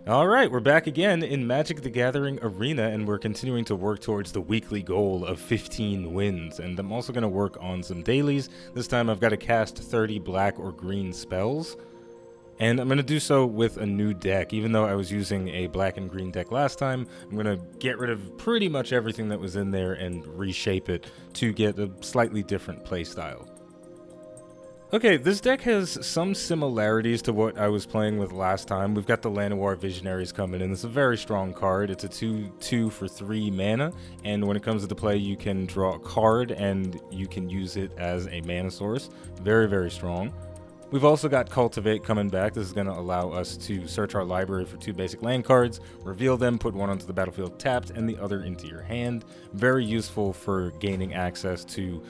Alright, we're back again in Magic the Gathering Arena, and we're continuing to work towards the weekly goal of 15 wins. And I'm also going to work on some dailies. This time I've got to cast 30 black or green spells. And I'm going to do so with a new deck. Even though I was using a black and green deck last time, I'm going to get rid of pretty much everything that was in there and reshape it to get a slightly different playstyle. Okay, this deck has some similarities to what I was playing with last time. We've got the Llanowar Visionaries coming in. It's a very strong card. It's a 2/2 for 3 mana, and when it comes to play, you can draw a card and you can use it as a mana source. Very, very strong. We've also got Cultivate coming back. This is going to allow us to search our library for 2 basic land cards, reveal them, put one onto the battlefield tapped, and the other into your hand. Very useful for gaining access to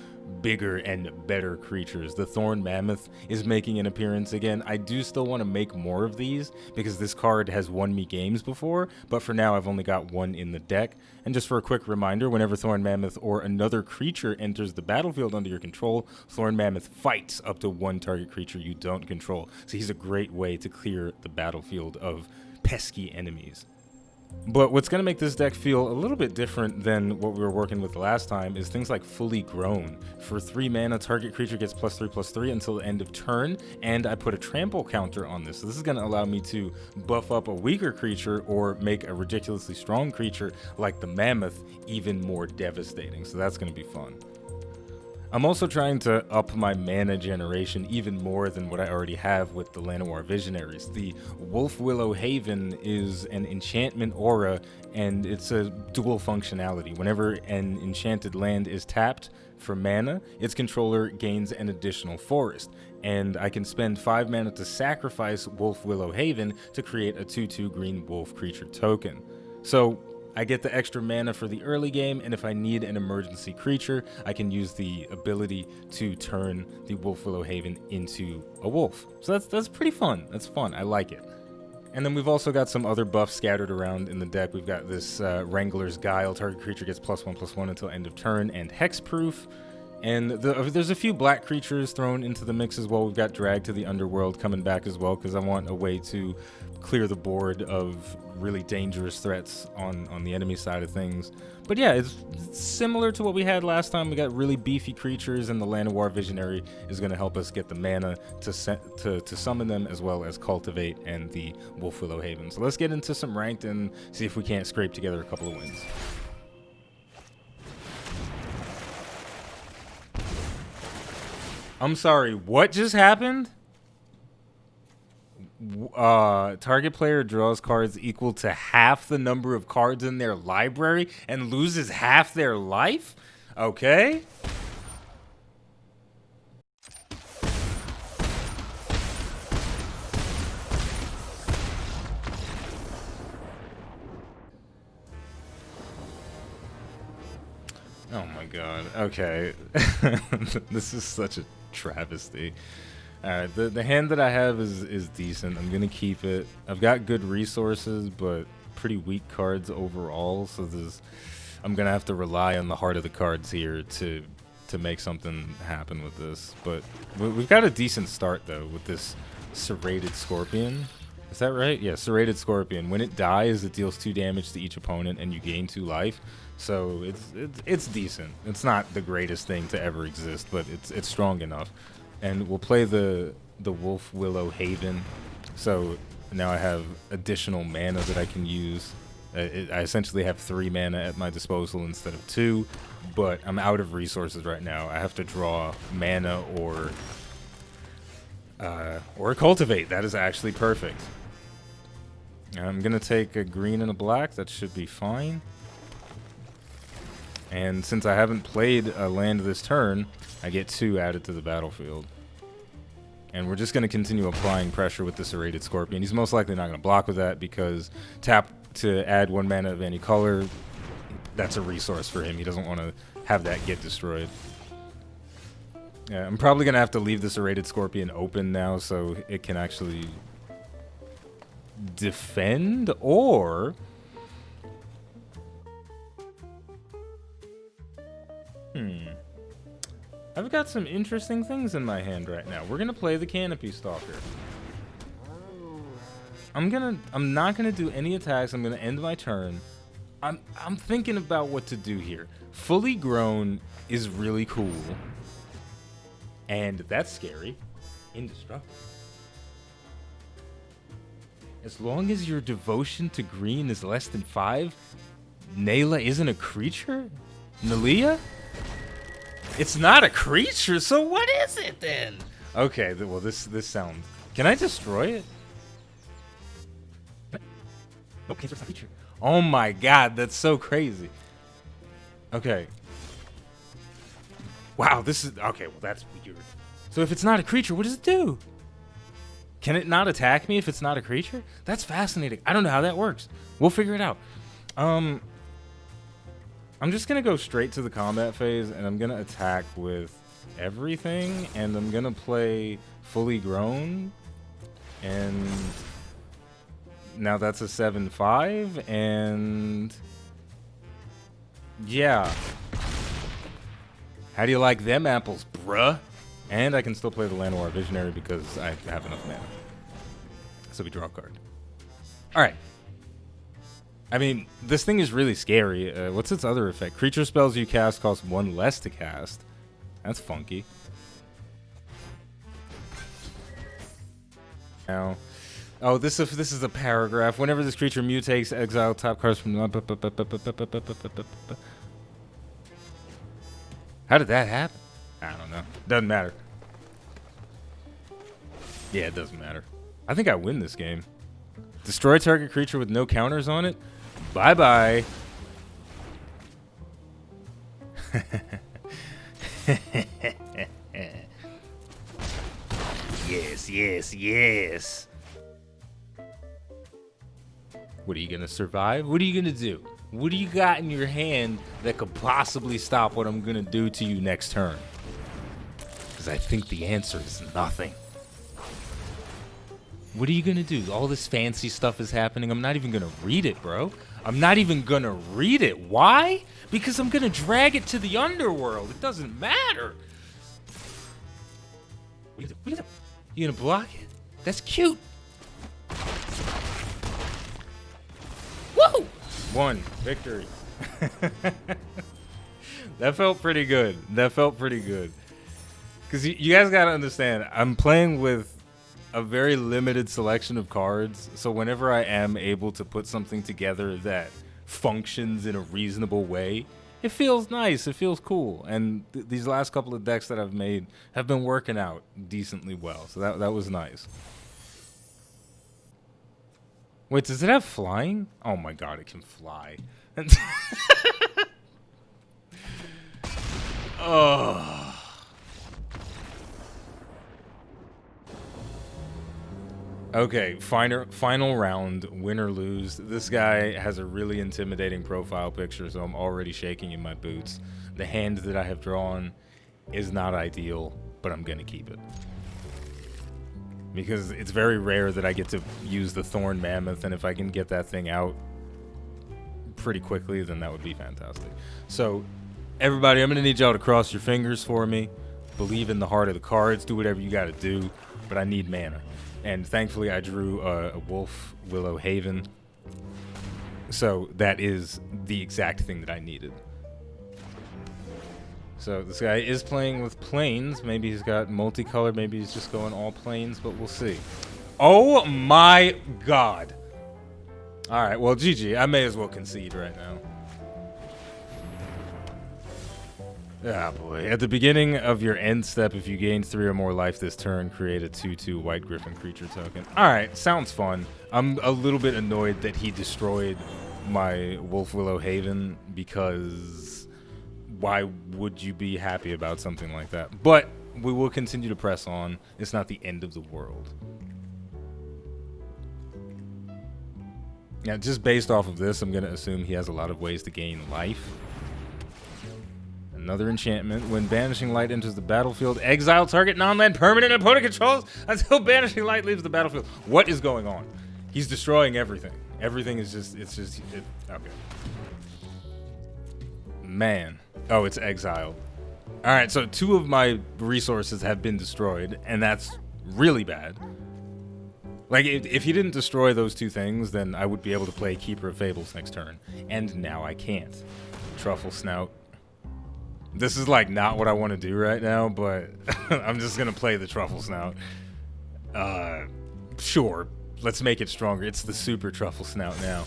bigger and better creatures. The Thorn Mammoth is making an appearance again. I do still want to make more of these because this card has won me games before, but for now I've only got one in the deck. And just for a quick reminder, whenever Thorn Mammoth or another creature enters the battlefield under your control, Thorn Mammoth fights up to 1 target creature you don't control. So he's a great way to clear the battlefield of pesky enemies. But what's going to make this deck feel a little bit different than what we were working with last time is things like Fully Grown. For 3 mana, target creature gets +3/+3 until the end of turn, and I put a trample counter on this. So this is going to allow me to buff up a weaker creature or make a ridiculously strong creature like the Mammoth even more devastating. So that's going to be fun. I'm also trying to up my mana generation even more than what I already have with the Llanowar Visionaries. The Wolfwillow Haven is an enchantment aura, and it's a dual functionality. Whenever an enchanted land is tapped for mana, its controller gains an additional forest, and I can spend 5 mana to sacrifice Wolfwillow Haven to create a 2/2 green wolf creature token. So I get the extra mana for the early game, and if I need an emergency creature, I can use the ability to turn the Wolfwillow Haven into a wolf. So that's pretty fun. That's fun. I like it. And then we've also got some other buffs scattered around in the deck. We've got this Wrangler's Guile. Target creature gets +1/+1 until end of turn, and hexproof. And there's a few black creatures thrown into the mix as well. We've got Drag to the Underworld coming back as well, because I want a way to clear the board of really dangerous threats on the enemy side of things. But yeah, it's similar to what we had last time. We got really beefy creatures, and the Llanowar Visionary is going to help us get the mana to summon them, as well as Cultivate and the Wolfwillow Haven. So let's get into some ranked and see if we can't scrape together a couple of wins. I'm sorry, what just happened? Target player draws cards equal to half the number of cards in their library and loses half their life? Okay. Oh my god. Okay. This is such a travesty. Alright, the hand that I have is decent. I'm gonna keep it. I've got good resources, but pretty weak cards overall, so I'm gonna have to rely on the heart of the cards here to make something happen with this. But we've got a decent start though with this Serrated Scorpion. Is that right? Yeah, Serrated Scorpion. When it dies, it deals 2 damage to each opponent and you gain 2 life. So it's decent. It's not the greatest thing to ever exist, but it's strong enough. And we'll play the Wolfwillow Haven. So now I have additional mana that I can use. I essentially have 3 mana at my disposal instead of 2, but I'm out of resources right now. I have to draw mana or Cultivate. That is actually perfect. I'm gonna take a green and a black. That should be fine. And since I haven't played a land this turn, I get 2 added to the battlefield. And we're just going to continue applying pressure with the Serrated Scorpion. He's most likely not going to block with that because tap to add 1 mana of any color, that's a resource for him. He doesn't want to have that get destroyed. Yeah, I'm probably going to have to leave the Serrated Scorpion open now so it can actually defend, or I've got some interesting things in my hand right now. We're going to play the Canopy Stalker. I'm not gonna do any attacks. I'm gonna end my turn. I'm thinking about what to do here. Fully grown is really cool. And that's scary. Indestructible. As long as your devotion to green is less than 5, Nayla isn't a creature? Nalia? It's not a creature, so what is it then? Okay, well this sounds... Can I destroy it? No, can't destroy a creature. Oh my god, that's so crazy. Okay. Wow, this is... Okay, well that's weird. So if it's not a creature, what does it do? Can it not attack me if it's not a creature? That's fascinating. I don't know how that works. We'll figure it out. I'm just going to go straight to the combat phase, and I'm going to attack with everything, and I'm going to play fully grown. And now that's a 7/5, and yeah. How do you like them apples, bruh? And I can still play the Llanowar Visionary because I have enough mana. So we draw a card. Alright. I mean, this thing is really scary. What's its other effect? Creature spells you cast cost 1 less to cast. That's funky. Now, oh, this is a paragraph. Whenever this creature mutates, exile top cards from... How did that happen? I don't know. Doesn't matter. Yeah, it doesn't matter. I think I win this game. Destroy target creature with no counters on it. Bye-bye. Yes, yes, yes. What, are you gonna survive? What are you gonna do? What do you got in your hand that could possibly stop what I'm gonna do to you next turn? Because I think the answer is nothing. What are you gonna do? All this fancy stuff is happening. I'm not even gonna read it, bro. I'm not even gonna read it. Why? Because I'm gonna drag it to the underworld. It doesn't matter. What are you gonna do? You gonna block it? That's cute. Woo! 1 victory. That felt pretty good. That felt pretty good. Because you guys gotta understand, I'm playing with a very limited selection of cards, so whenever I am able to put something together that functions in a reasonable way, it feels nice, it feels cool, and these last couple of decks that I've made have been working out decently well, so that was nice. Wait, does it have flying? Oh my god, it can fly. Oh. Okay, final round, win or lose. This guy has a really intimidating profile picture, so I'm already shaking in my boots. The hand that I have drawn is not ideal, but I'm going to keep it. Because it's very rare that I get to use the Thorn Mammoth, and if I can get that thing out pretty quickly, then that would be fantastic. So, everybody, I'm going to need y'all to cross your fingers for me. Believe in the heart of the cards. Do whatever you got to do, but I need mana. And thankfully, I drew a Wolf Willow Haven. So that is the exact thing that I needed. So this guy is playing with planes. Maybe he's got multicolored. Maybe he's just going all planes, but we'll see. Oh my god. All right, well, GG. I may as well concede right now. Ah, boy. At the beginning of your end step, if you gain 3 or more life this turn, create a 2/2 White Griffin creature token. Alright, sounds fun. I'm a little bit annoyed that he destroyed my Wolf Willow Haven, because why would you be happy about something like that? But we will continue to press on. It's not the end of the world. Now, just based off of this, I'm going to assume he has a lot of ways to gain life. Another enchantment. When Banishing Light enters the battlefield, exile target non-land permanent opponent controls until Banishing Light leaves the battlefield. What is going on? He's destroying everything. Everything is just, okay. Man. Oh, it's exile. All right, so 2 of my resources have been destroyed, and that's really bad. Like, if he didn't destroy those two things, then I would be able to play Keeper of Fables next turn. And now I can't. Truffle Snout. This is, like, not what I want to do right now, but I'm just going to play the Truffle Snout. Sure. Let's make it stronger. It's the Super Truffle Snout now.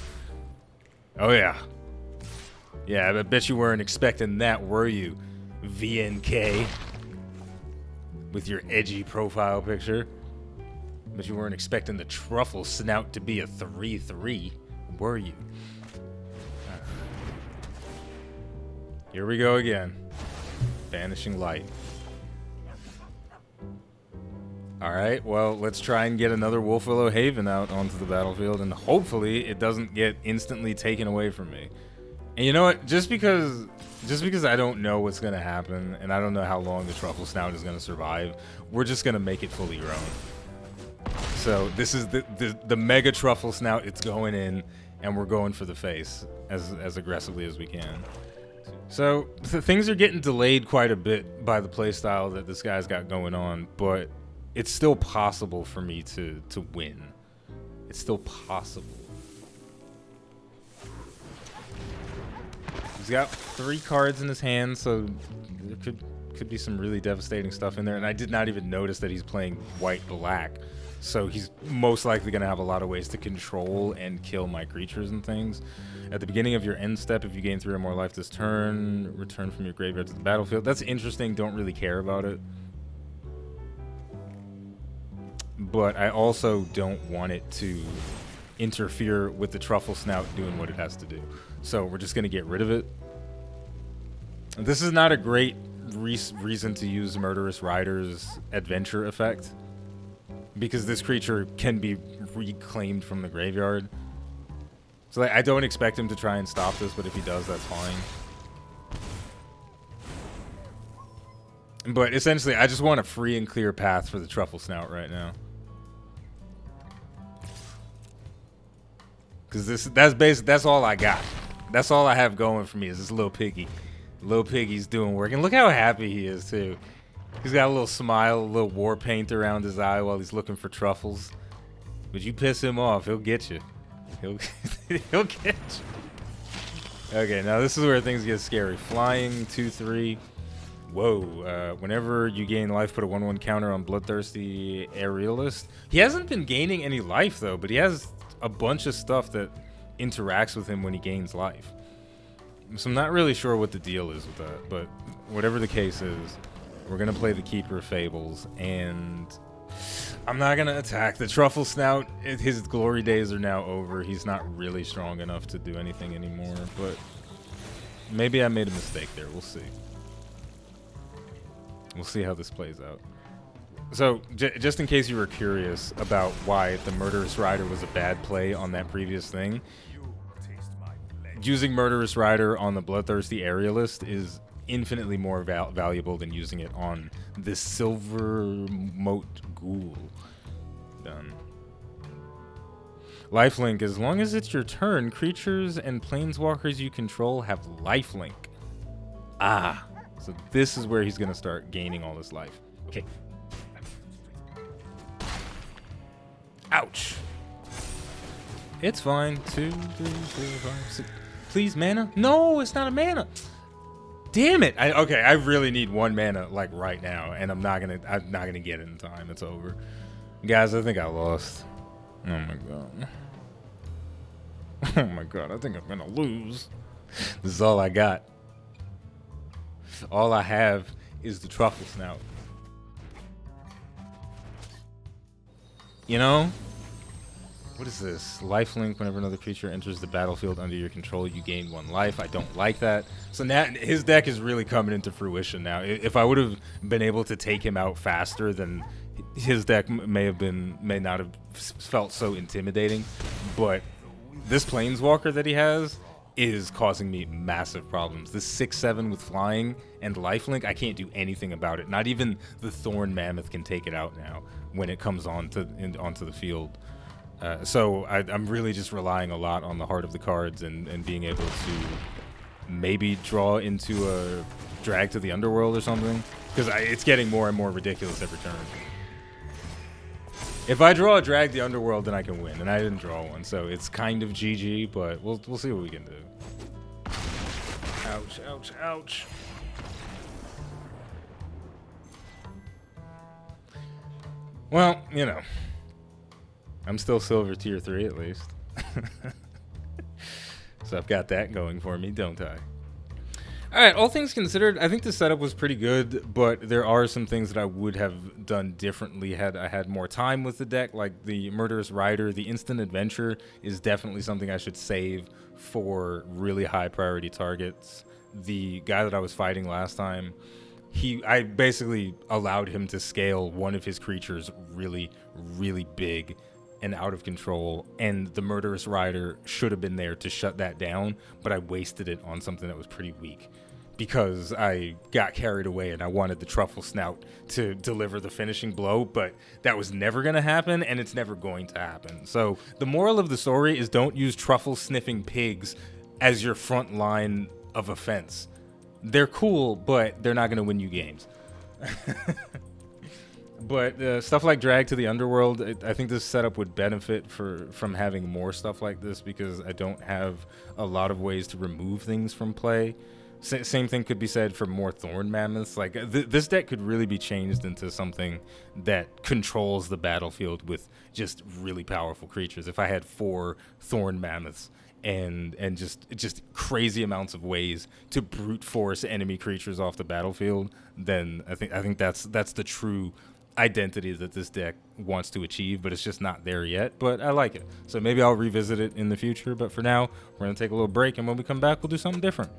Oh, yeah. Yeah, I bet you weren't expecting that, were you? VNK. With your edgy profile picture. But you weren't expecting the Truffle Snout to be a 3/3, were you? Here we go again. Vanishing Light. Alright, well, let's try and get another Wolfwillow Haven out onto the battlefield, and hopefully it doesn't get instantly taken away from me. And you know what? Just because I don't know what's going to happen, and I don't know how long the Truffle Snout is going to survive, we're just going to make it fully grown. So this is the Mega Truffle Snout. It's going in, and we're going for the face as aggressively as we can. So things are getting delayed quite a bit by the playstyle that this guy's got going on, but it's still possible for me to win. It's still possible. He's got 3 cards in his hand, so there could be some really devastating stuff in there. And I did not even notice that he's playing white-black. So he's most likely going to have a lot of ways to control and kill my creatures and things. At the beginning of your end step, if you gain 3 or more life this turn, return from your graveyard to the battlefield. That's interesting. Don't really care about it. But I also don't want it to interfere with the Truffle Snout doing what it has to do. So we're just going to get rid of it. This is not a great reason to use Murderous Rider's adventure effect, because this creature can be reclaimed from the graveyard. So like, I don't expect him to try and stop this, but if he does, that's fine. But essentially, I just want a free and clear path for the Truffle Snout right now. Because that's all I got. That's all I have going for me is this little piggy. Little piggy's doing work. And look how happy he is, too. He's got a little smile, a little war paint around his eye while he's looking for truffles. But you piss him off, he'll get you. He'll get you. Okay, now this is where things get scary. Flying, 2/3. Whoa. Whenever you gain life, put a 1/1 counter on Bloodthirsty Aerialist. He hasn't been gaining any life, though, but he has a bunch of stuff that interacts with him when he gains life. So I'm not really sure what the deal is with that, but whatever the case is, we're going to play the Keeper of Fables, and I'm not going to attack. The Truffle Snout, his glory days are now over. He's not really strong enough to do anything anymore, but maybe I made a mistake there. We'll see. We'll see how this plays out. So, just in case you were curious about why the Murderous Rider was a bad play on that previous thing, using Murderous Rider on the Bloodthirsty Aerialist is infinitely more valuable than using it on this Silver Moat Ghoul. Done. Lifelink. As long as it's your turn, creatures and planeswalkers you control have lifelink. Ah. So this is where he's going to start gaining all this life. Okay. Ouch. It's fine. 2, 3, 4, 5, 6. Please, mana? No, it's not a mana. Damn it. Okay, I really need 1 mana like right now, and I'm not gonna get it in time. It's over. Guys, I think I lost. Oh my god. Oh my god, I think I'm gonna lose. This is all I got. All I have is the Truffle Snout. You know? What is this? Lifelink. Whenever another creature enters the battlefield under your control, you gain 1 life. I don't like that. So now his deck is really coming into fruition now. If I would have been able to take him out faster, then his deck may not have felt so intimidating. But this Planeswalker that he has is causing me massive problems. This 6/7 with flying and lifelink, I can't do anything about it. Not even the Thorn Mammoth can take it out now when it comes onto the field. So I'm really just relying a lot on the heart of the cards and being able to maybe draw into a drag to the underworld or something, because it's getting more and more ridiculous every turn. If I draw a Drag the Underworld, then I can win, and I didn't draw one, so it's kind of GG, but we'll see what we can do. Ouch, ouch, ouch. Well, you know, I'm still silver tier 3 at least. So I've got that going for me, don't I? Alright, all things considered, I think the setup was pretty good, but there are some things that I would have done differently had I had more time with the deck, like the Murderous Rider. The Instant Adventure is definitely something I should save for really high priority targets. The guy that I was fighting last time, I basically allowed him to scale one of his creatures really, really big and out of control, and the Murderous Rider should have been there to shut that down, but I wasted it on something that was pretty weak because I got carried away and I wanted the Truffle Snout to deliver the finishing blow, but that was never going to happen, and it's never going to happen. So the moral of the story is don't use truffle sniffing pigs as your front line of offense. They're cool, but they're not going to win you games. But stuff like Drag to the Underworld, I think this setup would benefit from having more stuff like this because I don't have a lot of ways to remove things from play. Same thing could be said for more Thorn Mammoths. Like this deck could really be changed into something that controls the battlefield with just really powerful creatures. If I had 4 Thorn Mammoths and just crazy amounts of ways to brute force enemy creatures off the battlefield, then I think that's the true identity that this deck wants to achieve, but it's just not there yet. But I like it, so maybe I'll revisit it in the future. But for now, we're gonna take a little break, and when we come back, we'll do something different.